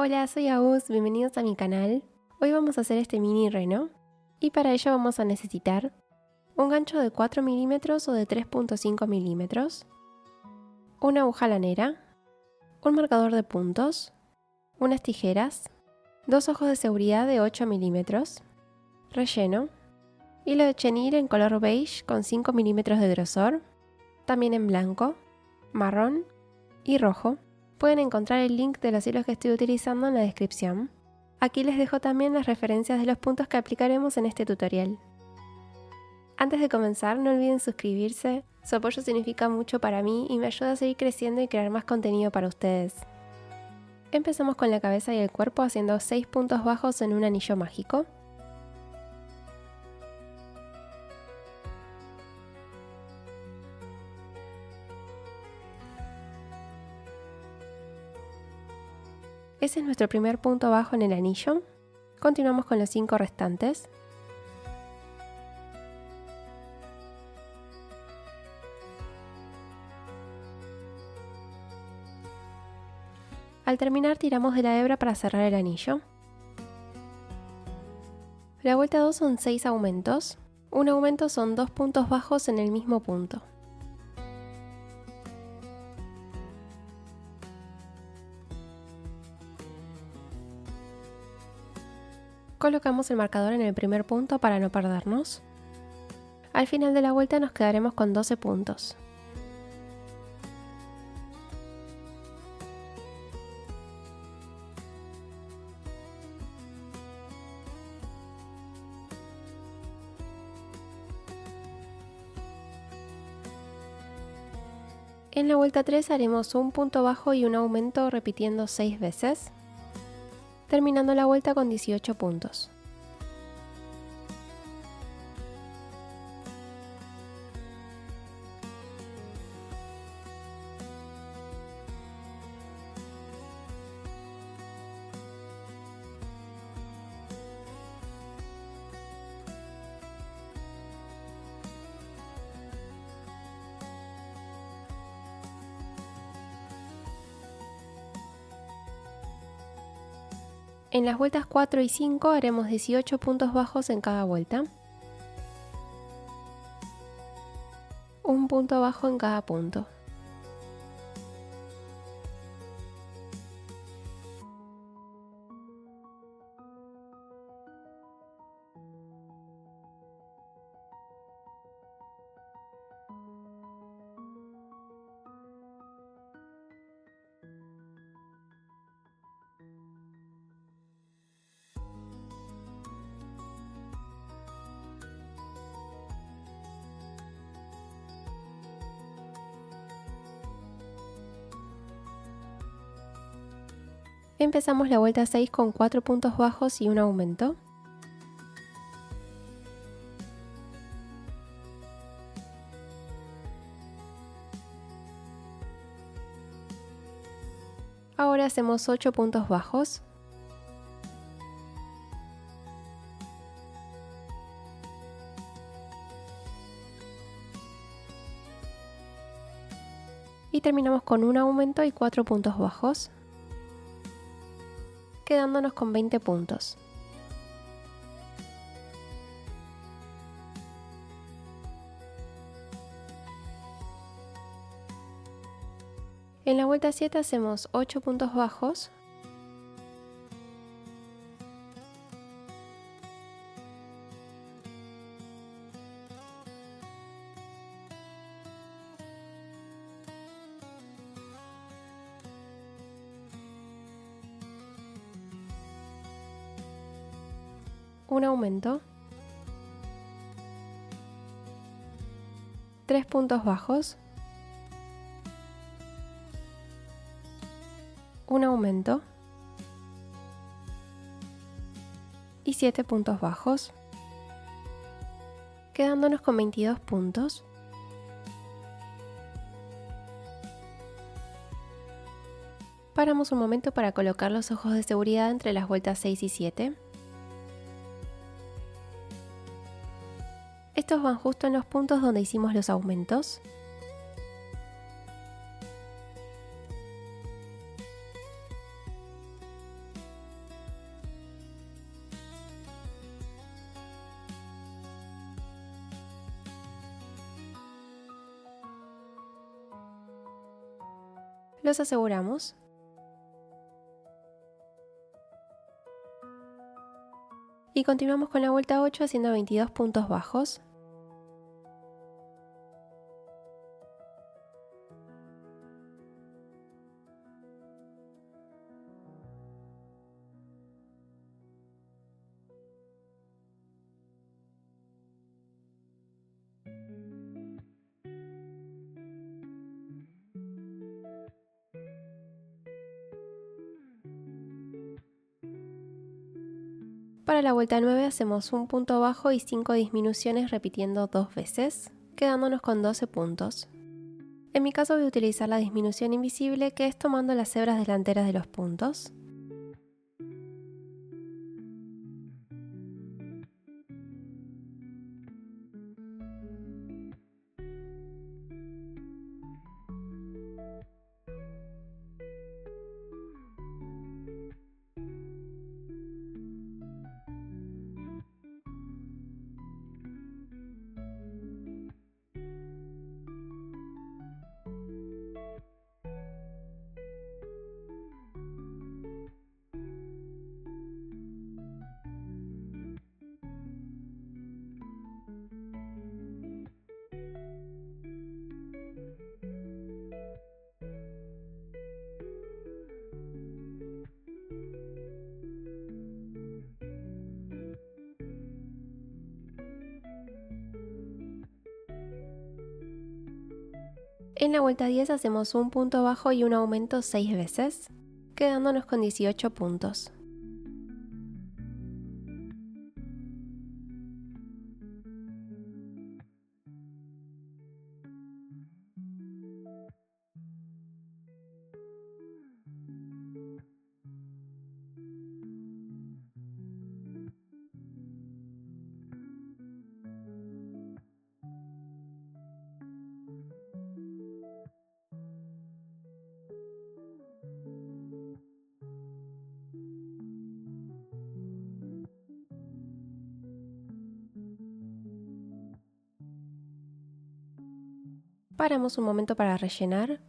Hola, soy Agus, bienvenidos a mi canal. Hoy vamos a hacer este mini reno y para ello vamos a necesitar un gancho de 4 milímetros o de 3.5 milímetros, una aguja lanera, un marcador de puntos, unas tijeras, dos ojos de seguridad de 8 milímetros, relleno, hilo de chenille en color beige con 5 milímetros de grosor, también en blanco, marrón y rojo. Pueden encontrar el link de los hilos que estoy utilizando en la descripción. Aquí les dejo también las referencias de los puntos que aplicaremos en este tutorial. Antes de comenzar, no olviden suscribirse, su apoyo significa mucho para mí y me ayuda a seguir creciendo y crear más contenido para ustedes. Empezamos con la cabeza y el cuerpo haciendo 6 puntos bajos en un anillo mágico. Ese es nuestro primer punto bajo en el anillo. Continuamos con los 5 restantes. Al terminar tiramos de la hebra para cerrar el anillo. La vuelta 2 son 6 aumentos. Un aumento son 2 puntos bajos en el mismo punto. Colocamos el marcador en el primer punto para no perdernos. Al final de la vuelta nos quedaremos con 12 puntos. En la vuelta 3 haremos un punto bajo y un aumento repitiendo 6 veces, terminando la vuelta con 18 puntos. En las vueltas 4 y 5 haremos 18 puntos bajos en cada vuelta. Un punto bajo en cada punto. Empezamos la vuelta 6 con 4 puntos bajos y un aumento. Ahora hacemos 8 puntos bajos. Y terminamos con un aumento y 4 puntos bajos, quedándonos con 20 puntos. En la vuelta 7 hacemos 8 puntos bajos, un aumento, 3 puntos bajos, un aumento y 7 puntos bajos, quedándonos con 22 puntos. Paramos un momento para colocar los ojos de seguridad entre las vueltas 6 y 7. Estos van justo en los puntos donde hicimos los aumentos. Los aseguramos. Y continuamos con la vuelta 8 haciendo 22 puntos bajos. Para la vuelta 9 hacemos un punto bajo y 5 disminuciones repitiendo 2 veces, quedándonos con 12 puntos. En mi caso voy a utilizar la disminución invisible, que es tomando las hebras delanteras de los puntos. En la vuelta 10 hacemos un punto bajo y un aumento 6 veces, quedándonos con 18 puntos. Paramos un momento para rellenar.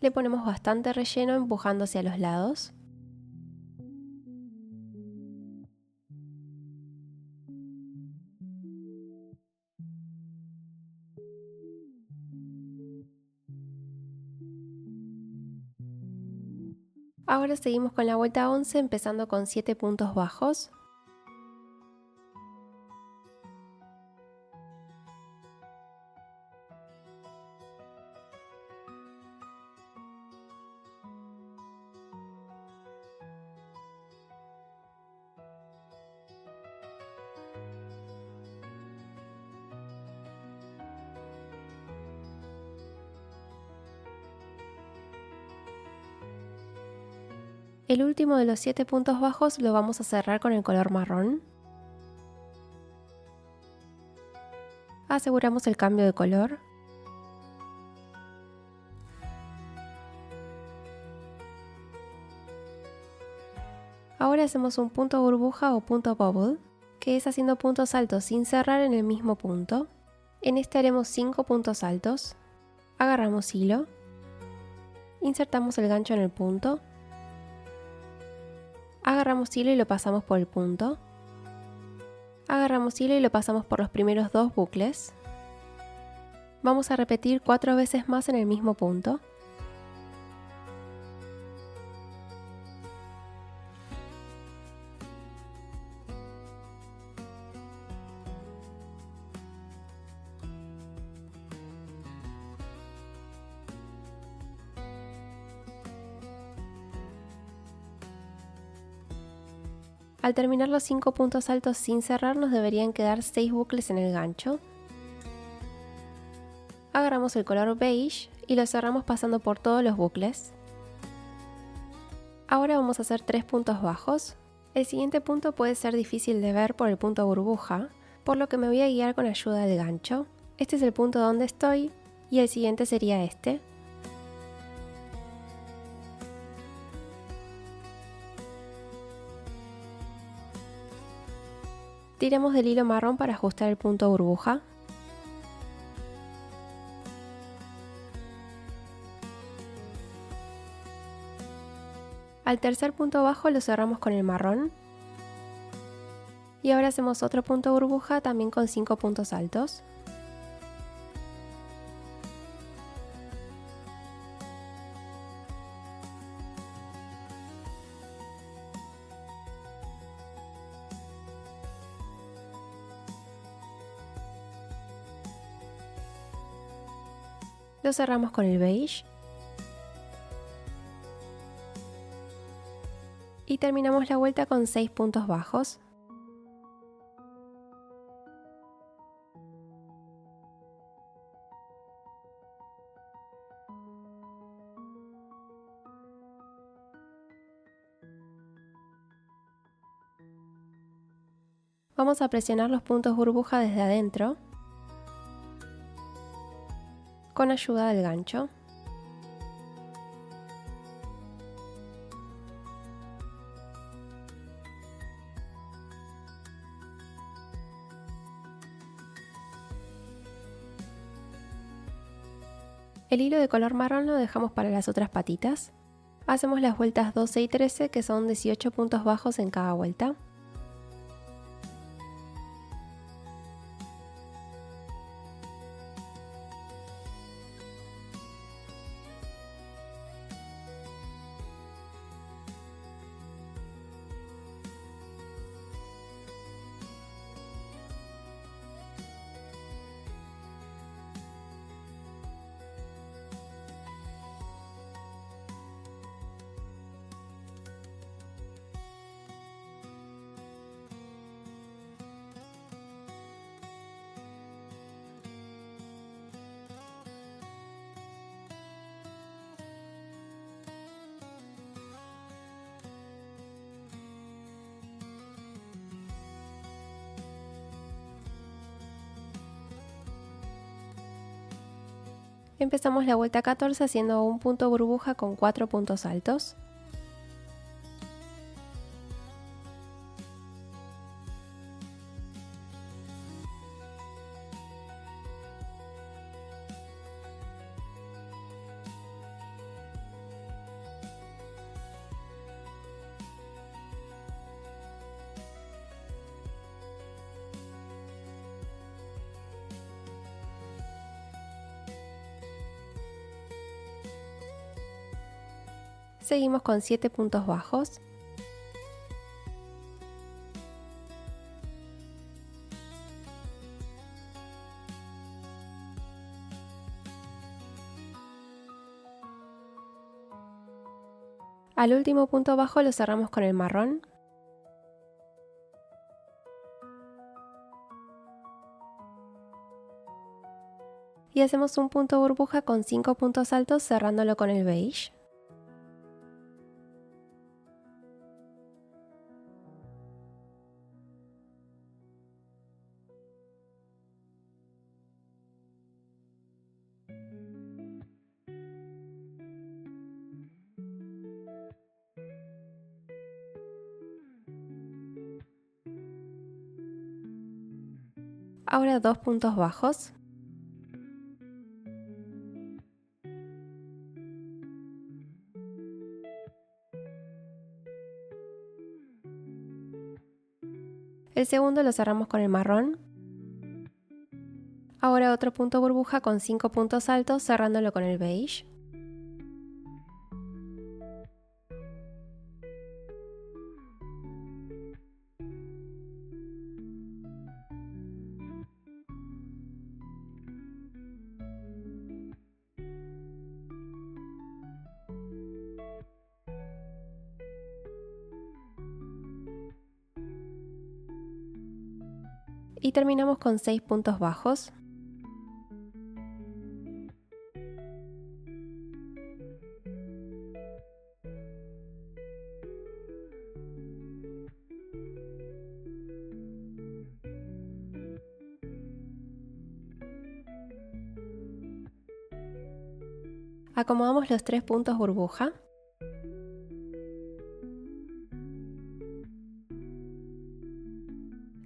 Le ponemos bastante relleno empujando hacia los lados. Ahora seguimos con la vuelta 11 empezando con 7 puntos bajos. El último de los 7 puntos bajos lo vamos a cerrar con el color marrón. Aseguramos el cambio de color. Ahora hacemos un punto burbuja o punto bubble, que es haciendo puntos altos sin cerrar en el mismo punto. En este haremos 5 puntos altos. Agarramos hilo. Insertamos el gancho en el punto. Agarramos hilo y lo pasamos por el punto. Agarramos hilo y lo pasamos por los primeros 2 bucles. Vamos a repetir 4 veces más en el mismo punto. Al terminar los 5 puntos altos sin cerrar, nos deberían quedar 6 bucles en el gancho. Agarramos el color beige y lo cerramos pasando por todos los bucles. Ahora vamos a hacer 3 puntos bajos. El siguiente punto puede ser difícil de ver por el punto burbuja, por lo que me voy a guiar con ayuda del gancho. Este es el punto donde estoy y el siguiente sería este. Tiramos del hilo marrón para ajustar el punto burbuja. Al tercer punto bajo lo cerramos con el marrón. Y ahora hacemos otro punto burbuja también con 5 puntos altos. Lo cerramos con el beige. Y terminamos la vuelta con 6 puntos bajos. Vamos a presionar los puntos burbuja desde adentro con ayuda del gancho. El hilo de color marrón lo dejamos para las otras patitas. Hacemos las vueltas 12 y 13, que son 18 puntos bajos en cada vuelta. Empezamos la vuelta 14 haciendo un punto burbuja con 4 puntos altos. Seguimos con 7 puntos bajos. Al último punto bajo lo cerramos con el marrón. Y hacemos un punto burbuja con 5 puntos altos cerrándolo con el beige. Ahora 2 puntos bajos. El segundo lo cerramos con el marrón. Ahora otro punto burbuja con 5 puntos altos cerrándolo con el beige. Y terminamos con 6 puntos bajos. Acomodamos los 3 puntos burbuja.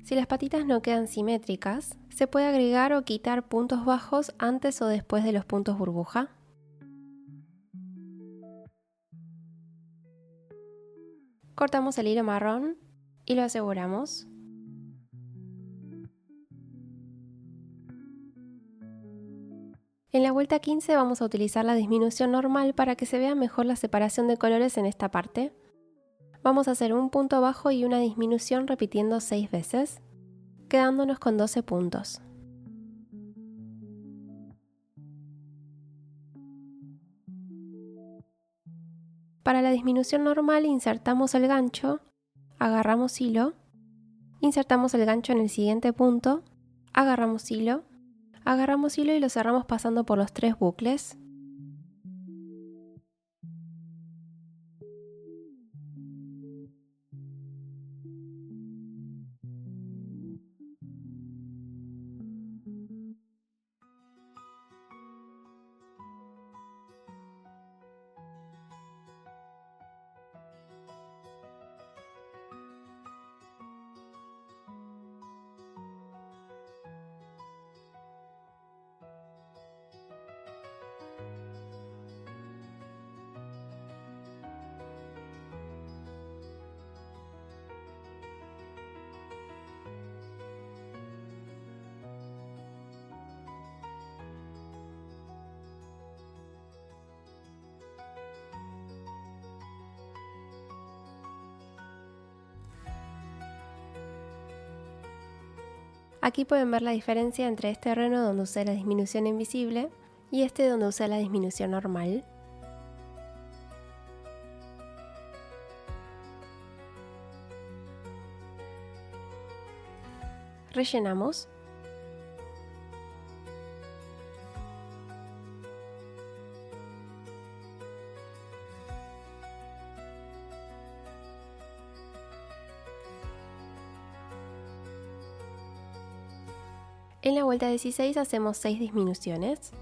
Si las patitas no quedan simétricas, se puede agregar o quitar puntos bajos antes o después de los puntos burbuja. Cortamos el hilo marrón y lo aseguramos. En la vuelta 15 vamos a utilizar la disminución normal para que se vea mejor la separación de colores en esta parte. Vamos a hacer un punto bajo y una disminución repitiendo 6 veces, quedándonos con 12 puntos. Para la disminución normal insertamos el gancho, agarramos hilo, insertamos el gancho en el siguiente punto, agarramos hilo y lo cerramos pasando por los 3 bucles. Aquí pueden ver la diferencia entre este reno donde usé la disminución invisible y este donde usé la disminución normal. Rellenamos. En la vuelta 16 hacemos 6 disminuciones.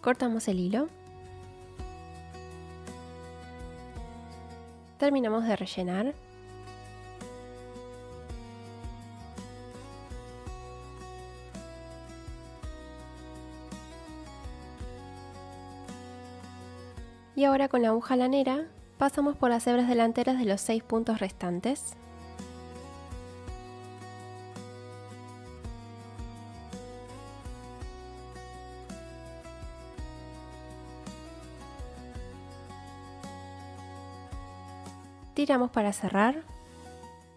Cortamos el hilo. Terminamos de rellenar. Y ahora con la aguja lanera pasamos por las hebras delanteras de los 6 puntos restantes. Tiramos para cerrar.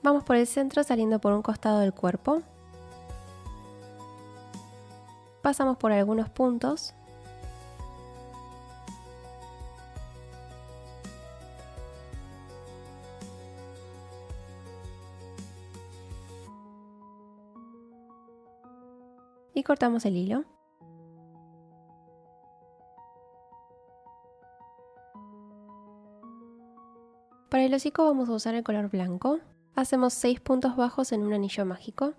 Vamos por el centro saliendo por un costado del cuerpo. Pasamos por algunos puntos. Y cortamos el hilo. Para el hocico vamos a usar el color blanco. Hacemos 6 puntos bajos en un anillo mágico.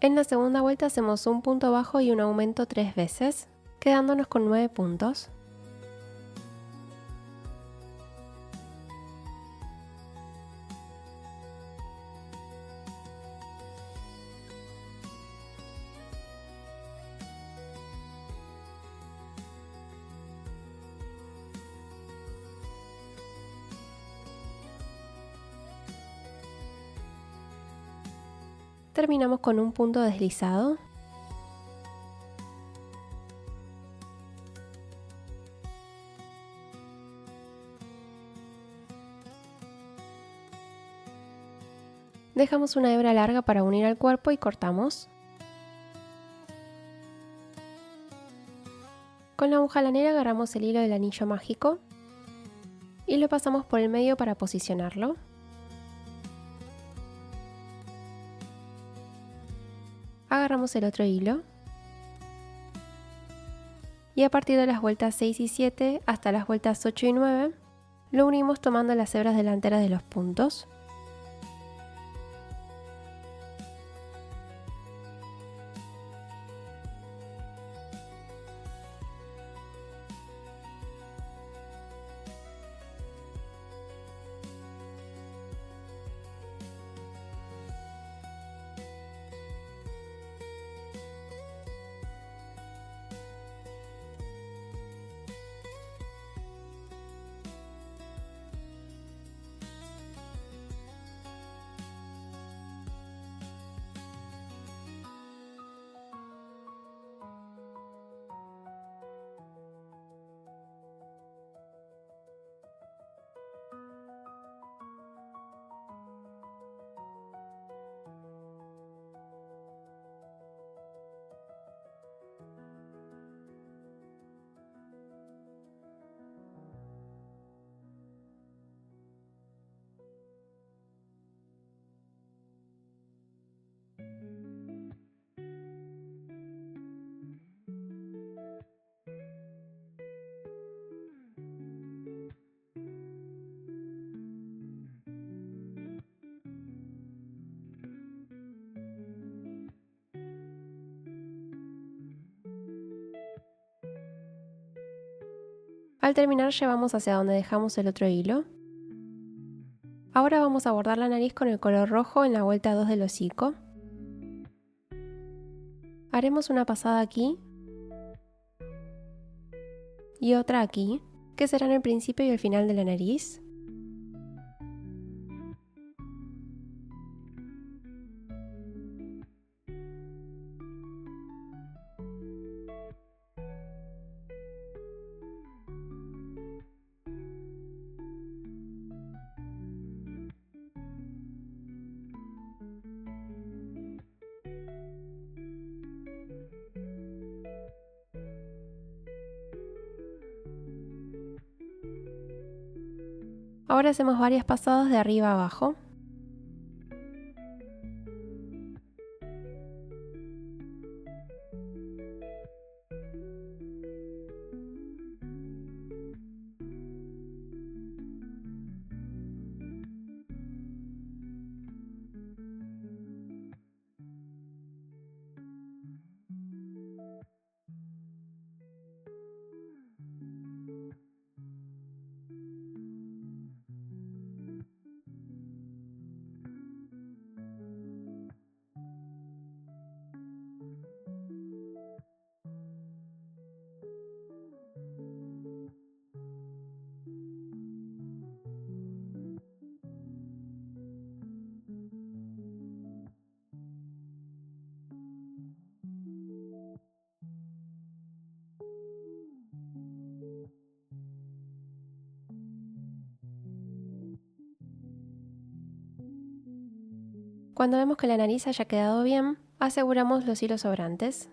En la segunda vuelta hacemos un punto bajo y un aumento 3 veces, quedándonos con 9 puntos. Terminamos con un punto deslizado. Dejamos una hebra larga para unir al cuerpo y cortamos. Con la aguja lanera agarramos el hilo del anillo mágico y lo pasamos por el medio para posicionarlo. Agarramos el otro hilo y a partir de las vueltas 6 y 7 hasta las vueltas 8 y 9 lo unimos tomando las hebras delanteras de los puntos. Al terminar llevamos hacia donde dejamos el otro hilo. Ahora vamos a bordar la nariz con el color rojo en la vuelta 2 del hocico. Haremos una pasada aquí y otra aquí, que serán el principio y el final de la nariz. Ahora hacemos varias pasadas de arriba a abajo. Cuando vemos que la nariz haya quedado bien, aseguramos los hilos sobrantes.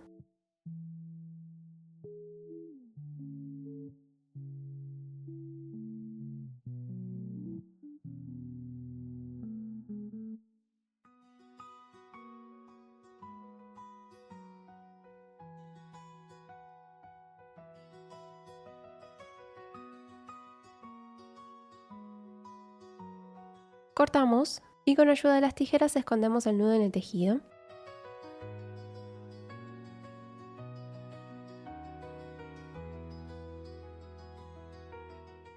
Cortamos y con ayuda de las tijeras escondemos el nudo en el tejido.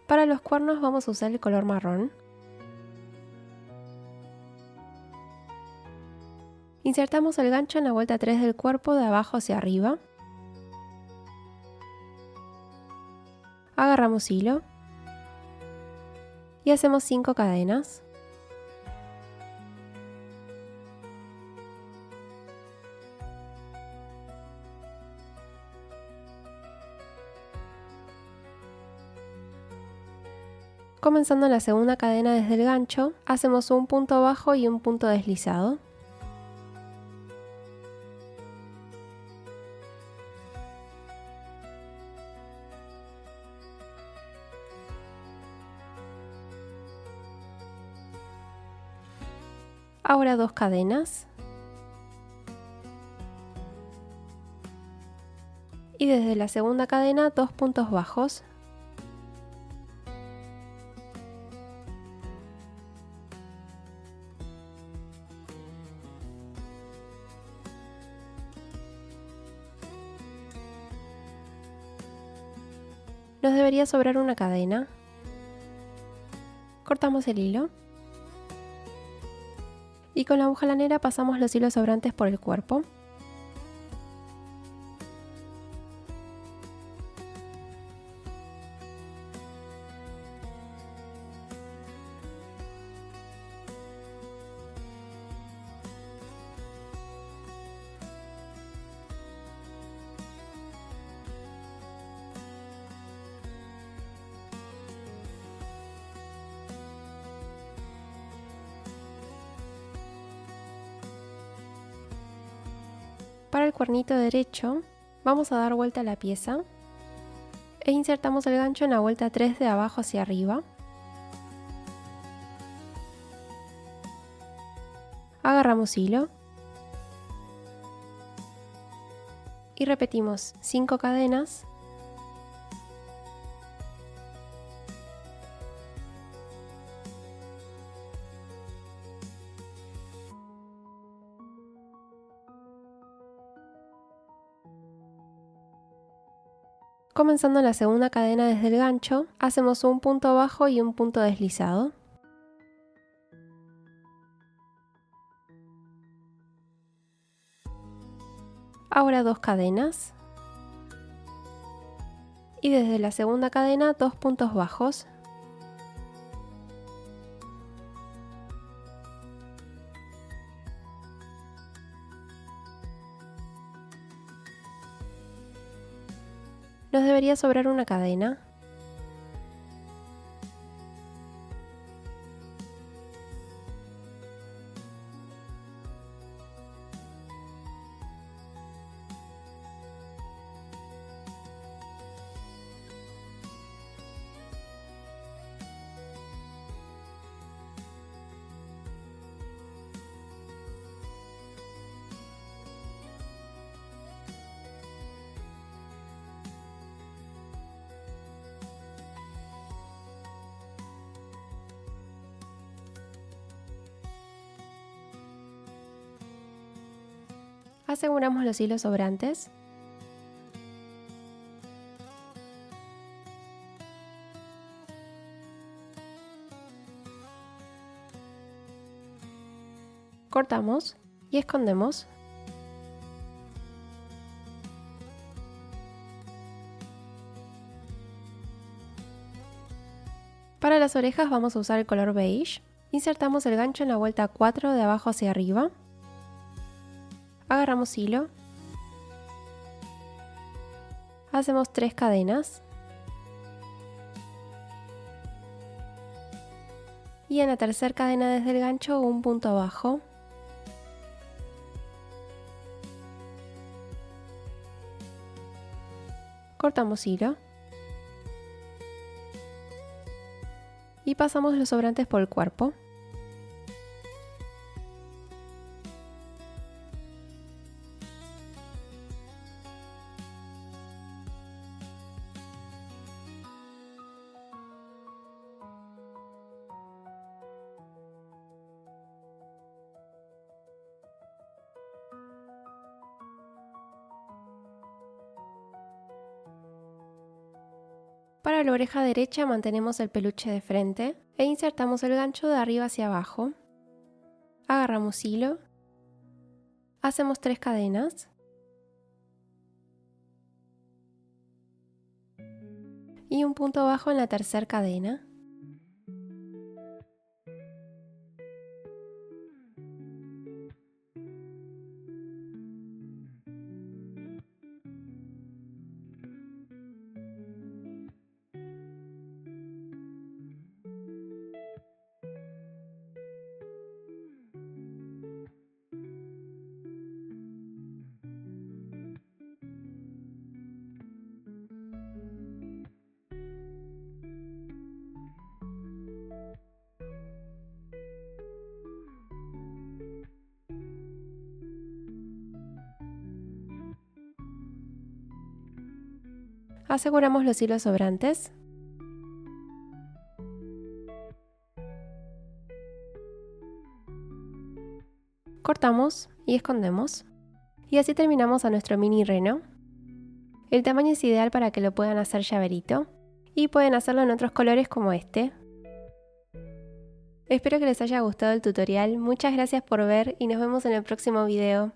Para los cuernos vamos a usar el color marrón. Insertamos el gancho en la vuelta 3 del cuerpo de abajo hacia arriba. Agarramos hilo y hacemos 5 cadenas. Comenzando la segunda cadena desde el gancho, hacemos un punto bajo y un punto deslizado. Ahora 2 cadenas. Y desde la segunda cadena 2 puntos bajos. Nos debería sobrar una cadena. Cortamos el hilo. Y con la aguja lanera pasamos los hilos sobrantes por el cuerpo. Para el cuernito derecho, vamos a dar vuelta a la pieza e insertamos el gancho en la vuelta 3 de abajo hacia arriba. Agarramos hilo y repetimos 5 cadenas. Comenzando la segunda cadena desde el gancho, hacemos un punto bajo y un punto deslizado. Ahora 2 cadenas. Y desde la segunda cadena 2 puntos bajos. Nos debería sobrar una cadena. Aseguramos los hilos sobrantes. Cortamos y escondemos. Para las orejas vamos a usar el color beige. Insertamos el gancho en la vuelta 4 de abajo hacia arriba. Agarramos hilo. Hacemos 3 cadenas. Y en la tercera cadena desde el gancho un punto bajo. Cortamos hilo. Y pasamos los sobrantes por el cuerpo. Para la oreja derecha mantenemos el peluche de frente e insertamos el gancho de arriba hacia abajo. Agarramos hilo. Hacemos 3 cadenas. Y un punto bajo en la tercera cadena. Aseguramos los hilos sobrantes. Cortamos y escondemos. Y así terminamos a nuestro mini reno. El tamaño es ideal para que lo puedan hacer llaverito. Y pueden hacerlo en otros colores como este. Espero que les haya gustado el tutorial. Muchas gracias por ver y nos vemos en el próximo video.